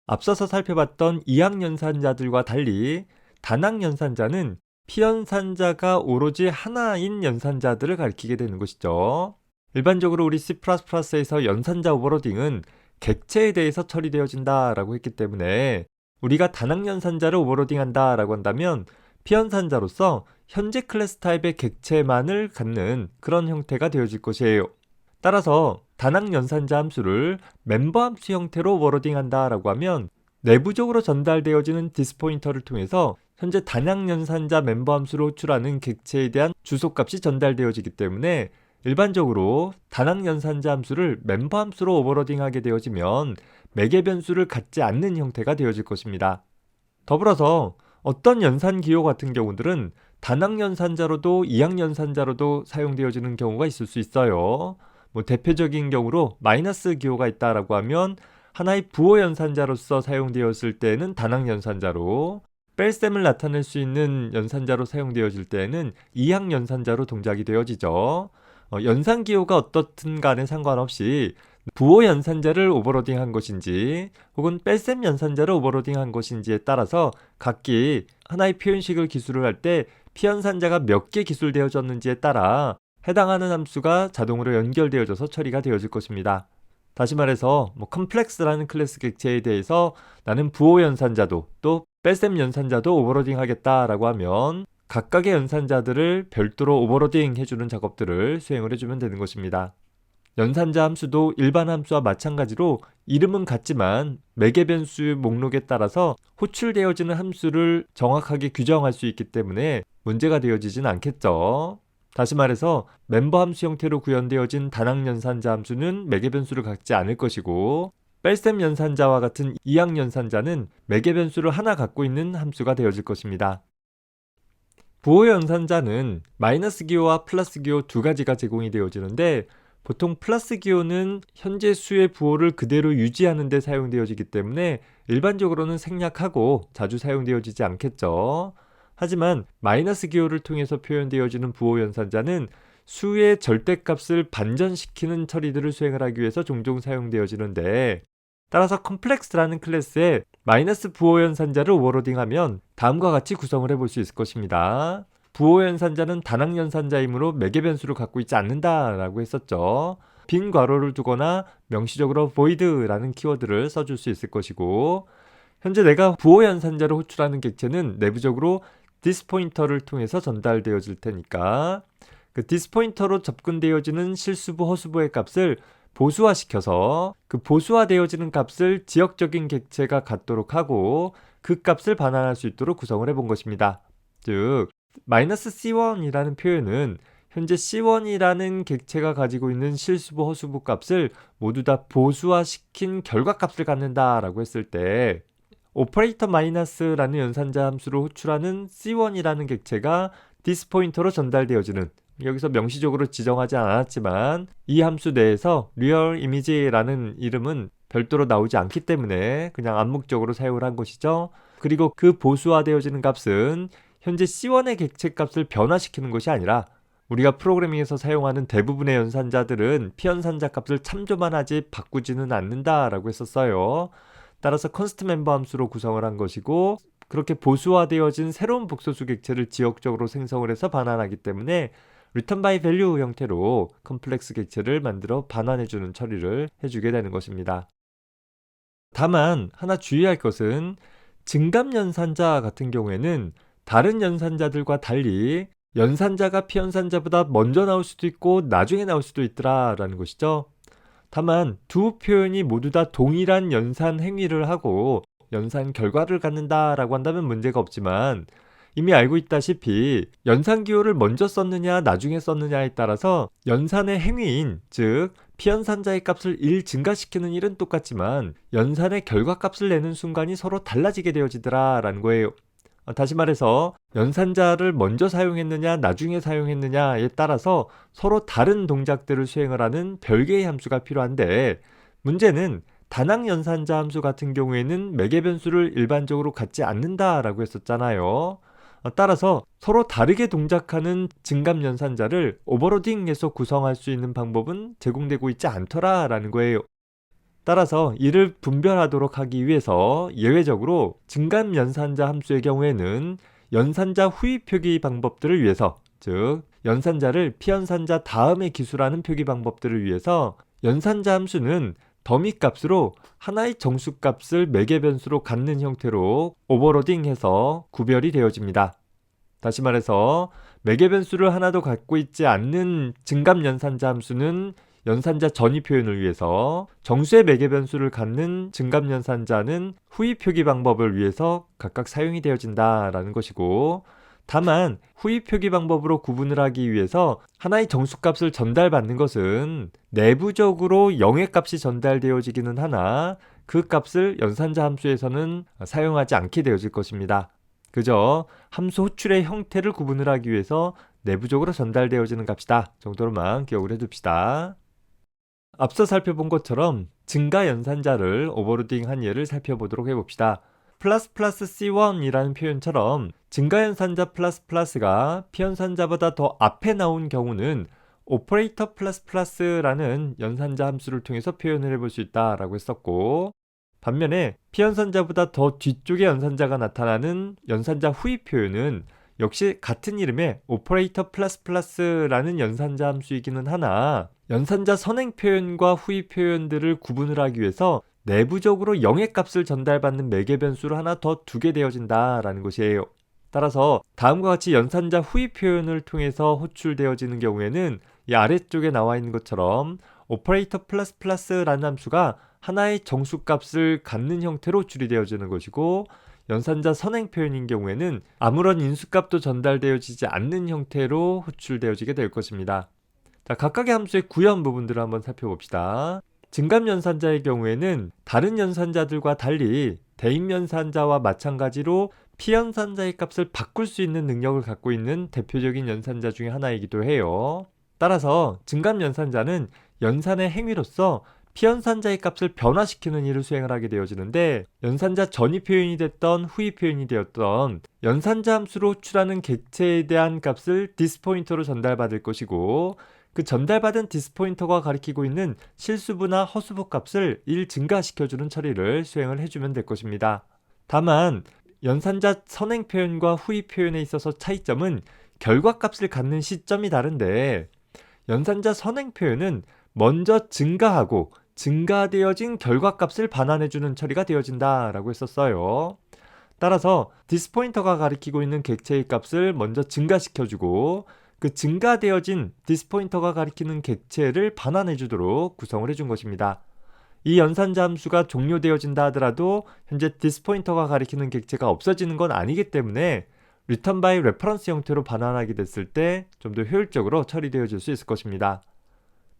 앞서서 살펴봤던 이항연산자들과 달리 단항연산자는 피연산자가 오로지 하나인 연산자들을 가리키게 되는 것이죠. 일반적으로 우리 C++에서 연산자 오버로딩은 객체에 대해서 처리되어진다라고 했기 때문에 우리가 단항연산자를 오버로딩한다라고 한다면 피연산자로서 현재 클래스 타입의 객체만을 갖는 그런 형태가 되어질 것이에요. 따라서 단항연산자 함수를 멤버 함수 형태로 오버로딩한다라고 하면 내부적으로 전달되어지는 디스포인터를 통해서 현재 단항연산자 멤버 함수로 호출하는 객체에 대한 주소값이 전달되어지기 때문에 일반적으로 단항연산자 함수를 멤버 함수로 오버로딩하게 되어지면 매개 변수를 갖지 않는 형태가 되어질 것입니다. 더불어서 어떤 연산 기호 같은 경우들은 단항연산자로도 이항연산자로도 사용되어지는 경우가 있을 수 있어요. 대표적인 경우로 마이너스 기호가 있다라고 하면 하나의 부호 연산자로서 사용되었을 때는 단항연산자로, 뺄셈을 나타낼 수 있는 연산자로 사용되어질 때는 이항연산자로 동작이 되어지죠. 연산 기호가 어떻든 간에 상관없이 부호 연산자를 오버로딩한 것인지 혹은 뺄셈 연산자를 오버로딩한 것인지에 따라서 각기 하나의 표현식을 기술을 할 때 피연산자가 몇 개 기술되어졌는지에 따라 해당하는 함수가 자동으로 연결되어져서 처리가 되어질 것입니다. 다시 말해서 컴플렉스라는 클래스 객체에 대해서 나는 부호 연산자도 또 뺄셈 연산자도 오버로딩 하겠다라고 하면 각각의 연산자들을 별도로 오버로딩 해주는 작업들을 수행을 해주면 되는 것입니다. 연산자 함수도 일반 함수와 마찬가지로 이름은 같지만 매개 변수 목록에 따라서 호출되어지는 함수를 정확하게 규정할 수 있기 때문에 문제가 되어지진 않겠죠. 다시 말해서 멤버 함수 형태로 구현되어진 단항연산자 함수는 매개 변수를 갖지 않을 것이고 뺄셈 연산자와 같은 이항연산자는 매개 변수를 하나 갖고 있는 함수가 되어질 것입니다. 부호 연산자는 마이너스 기호와 플러스 기호 두 가지가 제공이 되어지는데 보통 플러스 기호는 현재 수의 부호를 그대로 유지하는 데 사용되어지기 때문에 일반적으로는 생략하고 자주 사용되어지지 않겠죠. 하지만 마이너스 기호를 통해서 표현되어지는 부호 연산자는 수의 절대값을 반전시키는 처리들을 수행을 하기 위해서 종종 사용되어지는데 따라서 컴플렉스라는 클래스에 마이너스 부호 연산자를 오버로딩하면 다음과 같이 구성을 해볼 수 있을 것입니다. 부호 연산자는 단항 연산자이므로 매개 변수를 갖고 있지 않는다라고 했었죠. 빈 괄호를 두거나 명시적으로 void라는 키워드를 써줄 수 있을 것이고 현재 내가 부호 연산자를 호출하는 객체는 내부적으로 this 포인터를 통해서 전달되어질 테니까 그 this 포인터로 접근되어지는 실수부 허수부의 값을 보수화시켜서 그 보수화되어지는 값을 지역적인 객체가 갖도록 하고 그 값을 반환할 수 있도록 구성을 해본 것입니다. 즉 -c1이라는 표현은 현재 c1이라는 객체가 가지고 있는 실수부 허수부 값을 모두 다 보수화시킨 결과값을 갖는다라고 했을 때 오퍼레이터 마이너스라는 연산자 함수로 호출하는 c1이라는 객체가 this 포인터로 전달되어지는, 여기서 명시적으로 지정하지 않았지만 이 함수 내에서 real image라는 이름은 별도로 나오지 않기 때문에 그냥 암묵적으로 사용을 한 것이죠. 그리고 그 보수화되어지는 값은 현재 C1의 객체 값을 변화시키는 것이 아니라 우리가 프로그래밍에서 사용하는 대부분의 연산자들은 피연산자 값을 참조만 하지 바꾸지는 않는다라고 했었어요. 따라서 컨스트 멤버 함수로 구성을 한 것이고 그렇게 보수화되어진 새로운 복소수 객체를 지역적으로 생성을 해서 반환하기 때문에 return by value 형태로 컴플렉스 객체를 만들어 반환해주는 처리를 해주게 되는 것입니다. 다만 하나 주의할 것은 증감 연산자 같은 경우에는 다른 연산자들과 달리 연산자가 피연산자보다 먼저 나올 수도 있고 나중에 나올 수도 있더라라는 것이죠. 다만 두 표현이 모두 다 동일한 연산 행위를 하고 연산 결과를 갖는다라고 한다면 문제가 없지만 이미 알고 있다시피 연산 기호를 먼저 썼느냐 나중에 썼느냐에 따라서 연산의 행위인, 즉 피연산자의 값을 1 증가시키는 일은 똑같지만 연산의 결과값을 내는 순간이 서로 달라지게 되어지더라 라는 거예요. 다시 말해서 연산자를 먼저 사용했느냐 나중에 사용했느냐에 따라서 서로 다른 동작들을 수행을 하는 별개의 함수가 필요한데 문제는 단항 연산자 함수 같은 경우에는 매개 변수를 일반적으로 갖지 않는다라고 했었잖아요. 따라서 서로 다르게 동작하는 증감 연산자를 오버로딩해서 구성할 수 있는 방법은 제공되고 있지 않더라라는 거예요. 따라서 이를 분별하도록 하기 위해서 예외적으로 증감 연산자 함수의 경우에는 연산자 후위 표기 방법들을 위해서, 즉 연산자를 피연산자 다음에 기술하는 표기 방법들을 위해서 연산자 함수는 더미 값으로 하나의 정수값을 매개 변수로 갖는 형태로 오버로딩해서 구별이 되어집니다. 다시 말해서 매개 변수를 하나도 갖고 있지 않는 증감 연산자 함수는 연산자 전위 표현을 위해서, 정수의 매개 변수를 갖는 증감 연산자는 후위 표기 방법을 위해서 각각 사용이 되어진다라는 것이고, 다만 후위 표기 방법으로 구분을 하기 위해서 하나의 정수값을 전달받는 것은 내부적으로 0의 값이 전달되어지기는 하나 그 값을 연산자 함수에서는 사용하지 않게 되어질 것입니다. 그저 함수 호출의 형태를 구분을 하기 위해서 내부적으로 전달되어지는 값이다 정도로만 기억을 해둡시다. 앞서 살펴본 것처럼 증가 연산자를 오버로딩한 예를 살펴보도록 해봅시다. 플러스 플러스 C1이라는 표현처럼 증가 연산자 플러스 플러스가 피연산자보다 더 앞에 나온 경우는 오퍼레이터 플러스 플러스라는 연산자 함수를 통해서 표현을 해볼 수 있다라고 했었고, 반면에 피연산자보다 더 뒤쪽에 연산자가 나타나는 연산자 후위 표현은 역시 같은 이름의 오퍼레이터 플러스 플러스라는 연산자 함수이기는 하나 연산자 선행 표현과 후위 표현들을 구분을 하기 위해서 내부적으로 0의 값을 전달받는 매개 변수를 하나 더 두게 되어진다라는 것이에요. 따라서 다음과 같이 연산자 후위 표현을 통해서 호출되어지는 경우에는 이 아래쪽에 나와 있는 것처럼 오퍼레이터 플러스 플러스라는 함수가 하나의 정수값을 갖는 형태로 호출이 되어지는 것이고, 연산자 선행 표현인 경우에는 아무런 인수값도 전달되어지지 않는 형태로 호출되어지게 될 것입니다. 자, 각각의 함수의 구현 부분들을 한번 살펴봅시다. 증감 연산자의 경우에는 다른 연산자들과 달리 대입 연산자와 마찬가지로 피연산자의 값을 바꿀 수 있는 능력을 갖고 있는 대표적인 연산자 중에 하나이기도 해요. 따라서 증감 연산자는 연산의 행위로서 피연산자의 값을 변화시키는 일을 수행을 하게 되어지는데, 연산자 전위 표현이 됐던 후위 표현이 되었던 연산자 함수로 호출하는 객체에 대한 값을 디스포인터로 전달받을 것이고, 그 전달받은 디스포인터가 가리키고 있는 실수부나 허수부 값을 1 증가시켜주는 처리를 수행을 해주면 될 것입니다. 다만 연산자 선행 표현과 후위 표현에 있어서 차이점은 결과값을 갖는 시점이 다른데, 연산자 선행 표현은 먼저 증가하고 증가되어진 결과값을 반환해주는 처리가 되어진다라고 했었어요. 따라서 디스포인터가 가리키고 있는 객체의 값을 먼저 증가시켜주고 그 증가되어진 디스포인터가 가리키는 객체를 반환해주도록 구성을 해준 것입니다. 이 연산자 함수가 종료되어진다 하더라도 현재 디스포인터가 가리키는 객체가 없어지는 건 아니기 때문에 return by reference 형태로 반환하게 됐을 때 좀 더 효율적으로 처리되어질 수 있을 것입니다.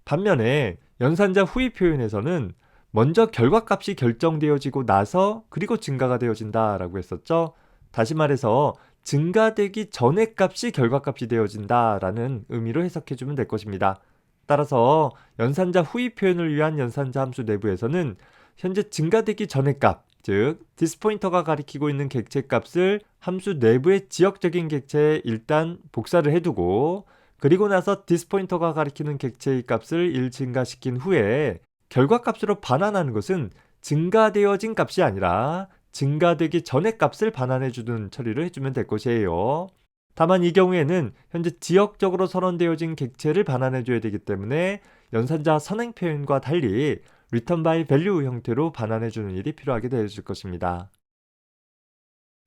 반면에 연산자 후위 표현에서는 먼저 결과값이 결정되어지고 나서 그리고 증가가 되어진다 라고 했었죠. 다시 말해서 증가되기 전의 값이 결과값이 되어진다 라는 의미로 해석해주면 될 것입니다. 따라서 연산자 후위 표현을 위한 연산자 함수 내부에서는 현재 증가되기 전의 값, 즉 디스포인터가 가리키고 있는 객체 값을 함수 내부의 지역적인 객체에 일단 복사를 해두고, 그리고 나서 디스포인터가 가리키는 객체의 값을 1 증가시킨 후에 결과값으로 반환하는 것은 증가되어진 값이 아니라 증가되기 전의 값을 반환해주는 처리를 해주면 될 것이에요. 다만 이 경우에는 현재 지역적으로 선언되어진 객체를 반환해줘야 되기 때문에 연산자 선행 표현과 달리 return by value 형태로 반환해주는 일이 필요하게 되어질 것입니다.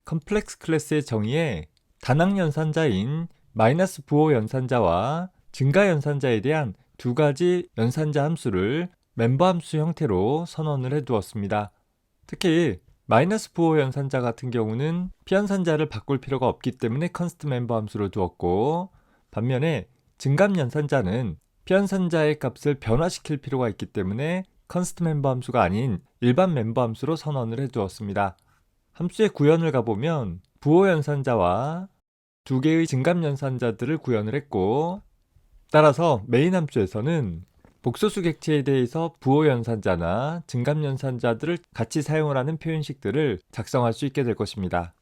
컴플렉스 클래스의 정의에 단항 연산자인 마이너스 부호 연산자와 증가 연산자에 대한 두 가지 연산자 함수를 멤버 함수 형태로 선언을 해두었습니다. 특히 마이너스 부호 연산자 같은 경우는 피연산자를 바꿀 필요가 없기 때문에 컨스트 멤버 함수로 두었고, 반면에 증감 연산자는 피연산자의 값을 변화시킬 필요가 있기 때문에 컨스트 멤버 함수가 아닌 일반 멤버 함수로 선언을 해두었습니다. 함수의 구현을 가보면 부호 연산자와 두 개의 증감 연산자들을 구현을 했고, 따라서 메인 함수에서는 복소수 객체에 대해서 부호 연산자나 증감 연산자들을 같이 사용을 하는 표현식들을 작성할 수 있게 될 것입니다.